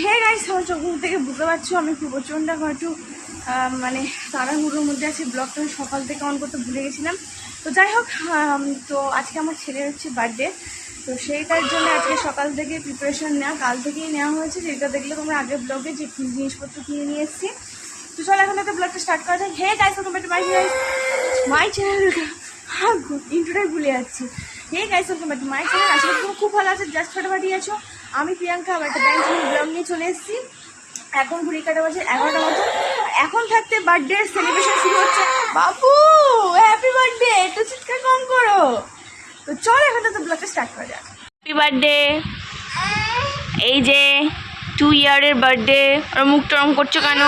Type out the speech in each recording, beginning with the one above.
Hey guys, আমার চোখ মুখ থেকে বুঝতে পারছো আমি খুব প্রচণ্ড একটু মানে তাড়াহুড়োর মধ্যে আছি। ব্লগটা আমি সকাল থেকে অন করতে ভুলে গেছিলাম। তো যাই হোক, তো আজকে আমার ছেলের হচ্ছে বার্থডে। তো সেইটার জন্য আজকে সকাল থেকে প্রিপারেশান নেওয়া, কাল থেকেই নেওয়া হয়েছে। যেটা দেখলে তোমরা আগের ব্লগে যে জিনিসপত্র কিনে নিয়ে এসেছি। তো চলো এখন একটা ব্লগটা স্টার্ট করা যায়। Hey guys, welcome back to my channel. ইন্ট্রোটাই ভুলে যাচ্ছি। Hey guys, welcome back to my channel. আশা করি তুমি খুব ভালো আছো, জাস্ট ফাটাফাটি আছো। আমি প্রিয়াঙ্কা আবার একটা ব্যাংক ব্লগ নিয়ে চলে এসেছি। এখন ঘুরি কাটা বাজে 11টা মতো। এখন থাকতে বার্থডে সেলিব্রেশন শুরু হচ্ছে। বাবু হ্যাপি বার্থডে, একটু চিৎকার কম করো। তো চলো এখন তো ব্লগটা স্টার্ট করা যাক। Happy birthday. এই যে 2 ইয়ারের বার্থডে। ওর মুখ টরম করছো কেন?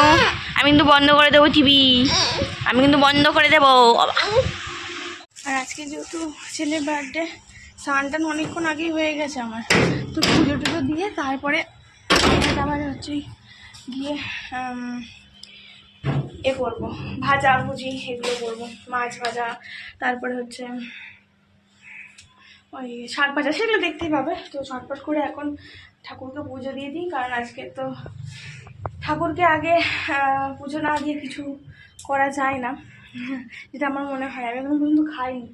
আমি কিন্তু বন্ধ করে দেবো টিভি, আমি কিন্তু বন্ধ করে দেবো। আর আজকে যেহেতু ছেলের বার্থডে, স্নান টান অনেকক্ষণ আগেই হয়ে গেছে আমার। তো পুজো টুজো দিয়ে তারপরে আবার হচ্ছে গিয়ে করবো, ভাজা ভুজি এগুলো করবো, মাছ ভাজা, তারপরে হচ্ছে ওই শাক ভাজা, সেগুলো দেখতেই পাবে। তো ঝটপট করে এখন ঠাকুরকে পুজো দিয়ে দিই, কারণ আজকে তো ঠাকুরকে আগে পুজো না দিয়ে কিছু করা যায় না, যেটা আমার মনে হয়। আমি এখন পর্যন্ত খাইনি।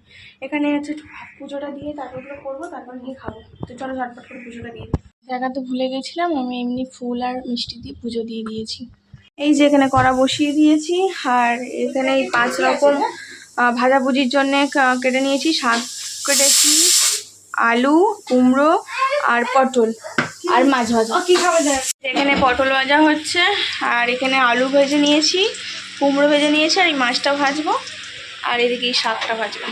এখানে হচ্ছে পুজোটা দিয়ে তারপর করবো, তারপর গিয়ে খাবো। তো চলো ঝটপট করে পুজোটা দিয়ে দিই। জায়গা তো ভুলে গেছিলাম, আমি এমনি ফুল আর মিষ্টি দিয়ে পুজো দিয়ে দিয়েছি। এই যে এখানে কড়া বসিয়ে দিয়েছি, আর এখানে এই 5 রকম ভাজাভুজির জন্য কেটে নিয়েছি। শাক কেটেছি, আলু, কুমড়ো আর পটল, আর মাছ ভাজা। এখানে পটল ভাজা হচ্ছে, আর এখানে আলু ভেজে নিয়েছি, কুমড়ো ভেজে নিয়েছি, আর এই মাছটা ভাজবো, আর এদিকে এই শাকটা ভাজবো।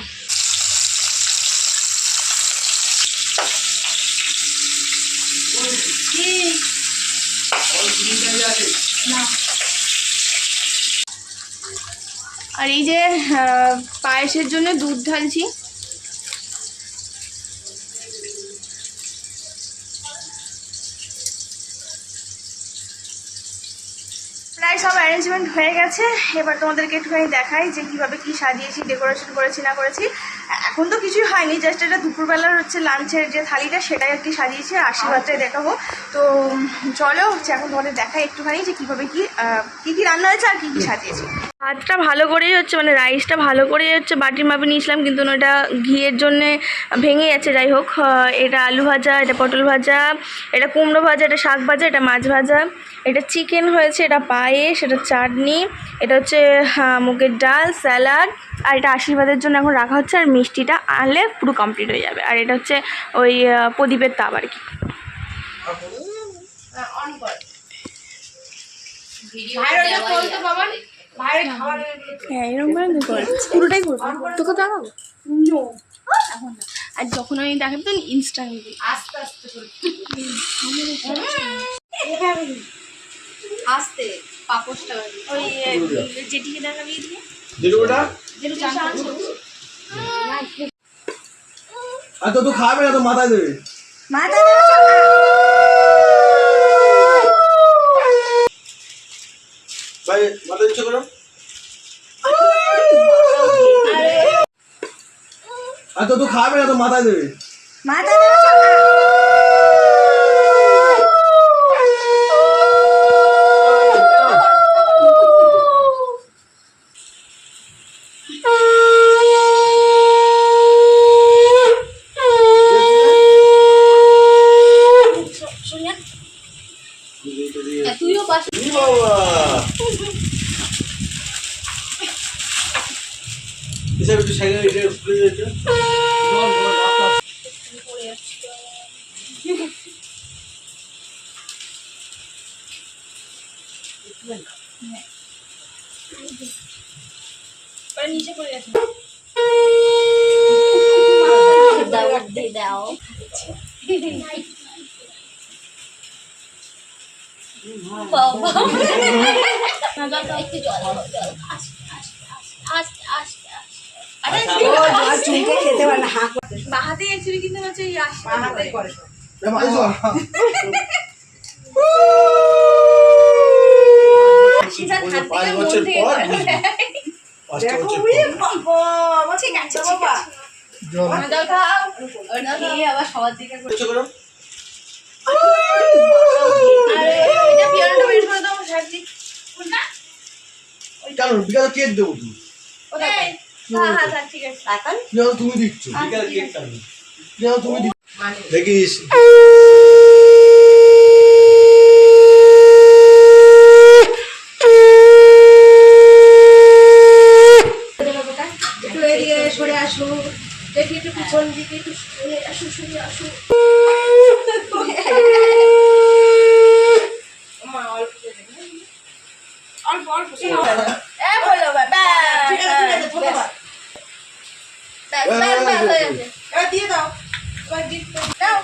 আর এই যে পায়েসের জন্য দুধ ঢালছি। প্রায় সব অ্যারেঞ্জমেন্ট হয়ে গেছে। এবার তোমাদেরকে একটুখানি দেখাই যে কীভাবে কী সাজিয়েছি, ডেকোরেশন করেছি না করেছি। এখন তো কিছুই হয়নি, জাস্ট এটা দুপুরবেলার হচ্ছে লাঞ্চের যে থালিটা সেটাই একটি সাজিয়েছি, আশীর্বাদটাই দেখাবো। তো চলো হচ্ছে এখন তোমাদের দেখাই একটুখানি যে কীভাবে কী কী রান্না হয়েছে আর কী কী সাজিয়েছি। ভাতটা ভালো করেই হচ্ছে, মানে রাইসটা ভালো করেই হচ্ছে বাটির মাপে নিয়েছিলাম, কিন্তু ওটা ঘিয়ের জন্যে ভেঙে যাচ্ছে। যাই হোক, এটা আলু ভাজা, এটা পটল ভাজা, এটা কুমড়ো ভাজা, এটা শাক ভাজা, এটা মাছ ভাজা, এটা চিকেন হয়েছে, এটা পায়েস, এটা চাটনি, এটা হচ্ছে মুগের ডাল, স্যালাড, আর এটা আশীর্বাদের জন্য এখন রাখা হচ্ছে। আর মিষ্টিটা আনলে পুরো কমপ্লিট হয়ে যাবে। আর এটা হচ্ছে ওই প্রদীপের তাপ আর কি। হ্যাঁ, এরকম পুরোটাই করবো, তোকে দেখাবো এখন না। আর যখন আমি দেখাবো তখন ইনস্টাগ্রামে আস্তে আস্তে করে আস্তে পাপোশটা ওই যেটিকে দেখাবি দিয়ে যেটুকুটা যেটু চান আর তো খাবে না, তো মাথায় দেবে, মাথায় দেবে। ভাই মাথায় ইচ্ছে করো, আর তো খাবে না, তো মাথায় দেবে, মাথায় দেবে। তুইও পাশে হিসাবে একটু সাইকেল এটা খুলে দিয়েছে। নিচে পড়ে গেছে, দাও বাহাতেই অ্যাকচুয়ালি, কিন্তু হচ্ছে বাহাতেই করে। আবার সবার দিকে কেন? বিকালে কেক দেবো তুমি। হ্যাঁ ঠিক আছে এখন তুমি দিচ্ছ বিকালে কেক কাটবে। তুমি দেখিস সরে আসো, দেখি একটু পিছন দিকে একটু সরে আসো, সরে আসো। অল্প অল্প দিয়ে দাও, দাও।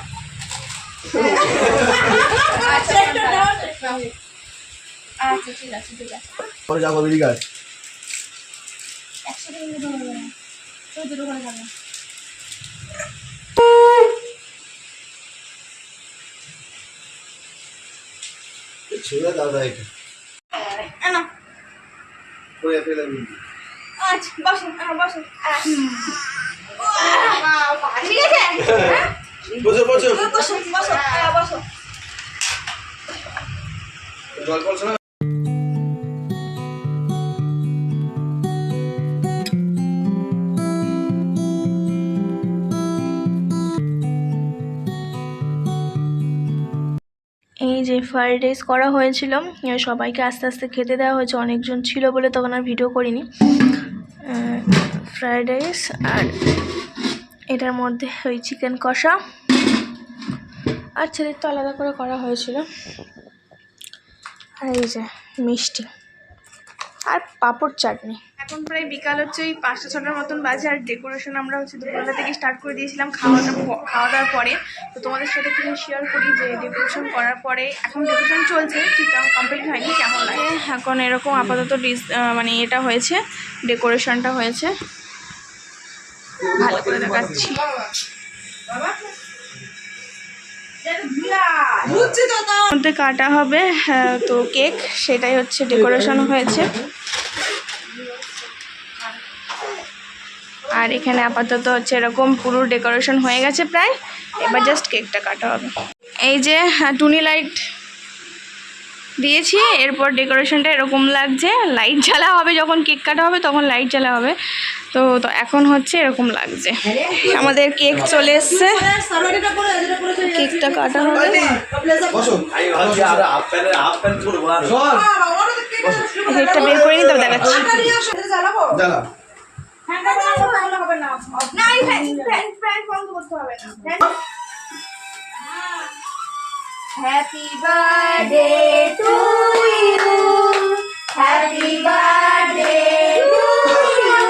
আচ্ছা ঠিক আছে ঠিক আছে। পরে যাবো দিদি গাছ। একসাথে দুটো করে যাবে। ছেড়ে দাদা এটা না করে ফেলে দিই। আচ্ছা বসো, বসো। ঠিক আছে, বসো বসো বসো বসো বসো। জল পড়ছে না। এই যে ফ্রাইড রাইস করা হয়েছিল, সবাইকে আস্তে আস্তে খেতে দেওয়া হয়েছে, অনেকজন ছিল বলে তখন আর ভিডিও করিনি। ফ্রাইড রাইস আর এটার মধ্যে ওই চিকেন কষা আর ছেলের তো আলাদা করে করা হয়েছিল, আর এই যে মিষ্টি আর পাঁপড় চাটনি। এখন প্রায় বিকাল হচ্ছে ওই 5টা-6টার মতন বাজে, আর ডেকোরেশন আমরা হচ্ছে দুপুরবেলা থেকে স্টার্ট করে দিয়েছিলাম খাওয়া দাওয়ার পরে। তো তোমাদের সাথে একটু শেয়ার করি যে ডেকোরেশন করার পরে এখন ডেকোরেশন চলছে, ঠিক কমপ্লিট হয়নি, কেমন লাগে। এখন এরকম আপাতত মানে এটা হয়েছে, ডেকোরেশনটা হয়েছে, ভালো করে দেখাচ্ছি। মধ্যে কাটা হবে তো কেক, সেটাই হচ্ছে ডেকোরেশন হয়েছে। আর এখানে আপাতত হচ্ছে এরকম পুরো ডেকোরেশন হয়ে গেছে প্রায়, এবার জাস্ট কেকটা কাটা হবে। এই যে টুনি লাইট দিয়েছি, এরপর ডেকোরেশনটা এরকম লাগছে, লাইট জ্বালা হবে যখন কেক কাটা হবে, তখন লাইট জ্বালা হবে। তো এখন হচ্ছে এরকম লাগছে। আমাদের কেক চলে এসছে, কেকটা কাটা হবে। কেকটা বের করে নিই, তবে দেখাচ্ছি। Happy birthday to you. Happy birthday to you.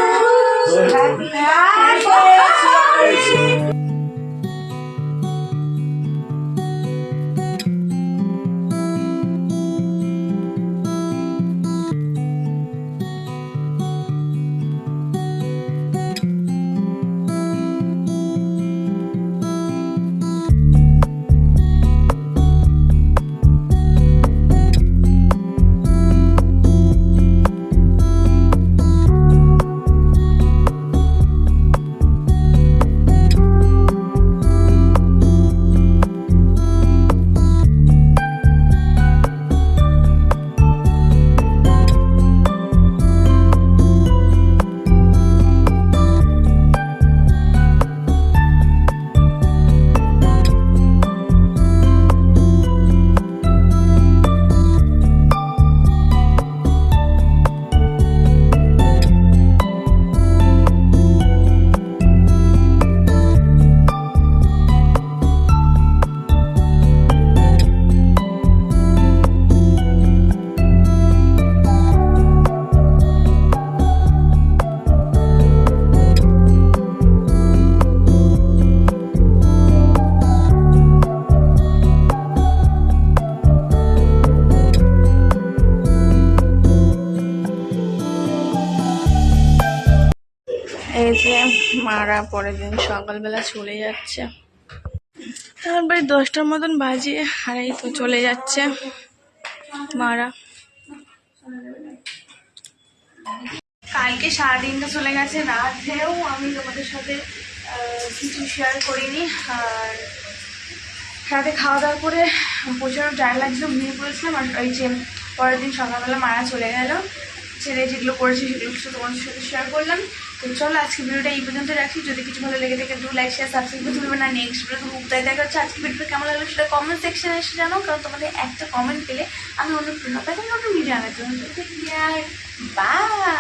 Happy birthday to you. এই যে মারা পরের দিন সকালবেলা চলে যাচ্ছে, তারপরে 10টার মতন বাজে, আর এই তো চলে যাচ্ছে মারা। কালকে সারাদিনটা চলে গেছে, রাতেও আমি তোমাদের সাথে কিছু শেয়ার করিনি। আর রাতে খাওয়া দাওয়া করে প্রচুর টায়ার্ড লাগছিল, ঘুমিয়ে পড়েছিলাম। আর ওই যে পরের দিন সকালবেলা মারা চলে গেল, ছেলে যেগুলো করেছে সেগুলো কিছু তোমাদের সাথে শেয়ার করলাম। তো চলো আজকে ভিডিওটা এই পর্যন্ত রাখি। যদি কিছু ভালো লেগে থাকে লাইক শেয়ার সাবস্ক্রাইব করতে ভুলবে না। নেক্সট ভিডিও উপায় দেখা হচ্ছে। আজকে ভিডিওটা কেমন লাগলো সেটা কমেন্ট সেকশনে এসে জানাও, কারণ তোমাদের একটা কমেন্ট পেলে আমি অনুপ্রেরণা পাই নতুন ভিডিও আনার জন্য। বাই।